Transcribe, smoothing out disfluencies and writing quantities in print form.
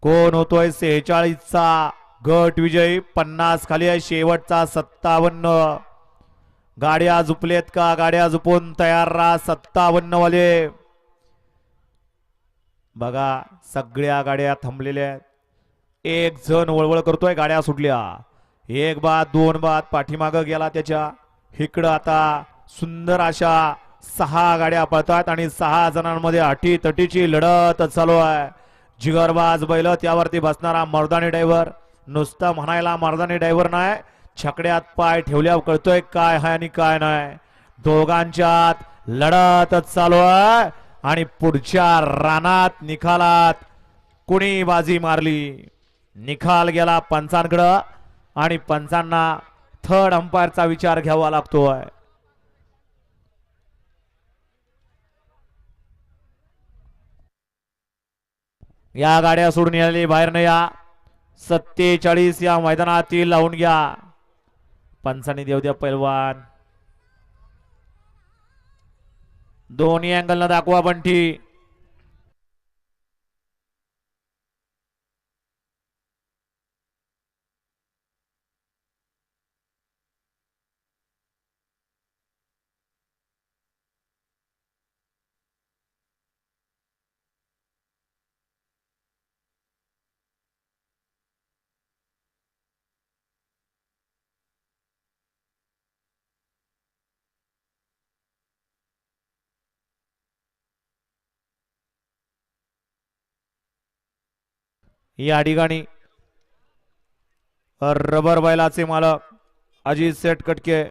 कोण होतोय 46चा गट विजयी? 50 खाली आहे शेवटचा 57. गाड्या झुपलेत का? गाड्या झुपून तयार राहा 57 वाले. बघा सगळ्या गाड्या थांबलेल्या आहेत. एक जण वळवळ करतोय, गाड्या सुटल्या. एक बाद दोन बाद पाठीमाग गेला त्याच्या. इकडं आता सुंदर अशा 6 गाड्या पळतात आणि 6 जणांमध्ये अटी तटीची लढत चालू आहे. जिगरबाज बैल, त्यावरती बसणारा मर्दानी ड्रायव्हर. नुसतं म्हणायला मर्दानी ड्रायव्हर नाही, छकड्यात पाय ठेवल्यावर कळतोय काय आहे आणि काय नाही. दोघांच्यात लढत चालू आहे आणि पुढच्या रानात निकालात कुणी बाजी मारली. निकाल गेला पंचांकडं आणि पंचांना थर्ड अंपायरचा विचार घ्यावा लागतोय. या गाड्या सोडून यायला बाहेर नाही या. 47 या मैदानातील लावून घ्या. पंचांनी देऊ द्या पैलवान. दोन्ही अँगलला दाखवा बंटी. या ठिकाणी रबर बैलाचे मालक अजित सेठ कटके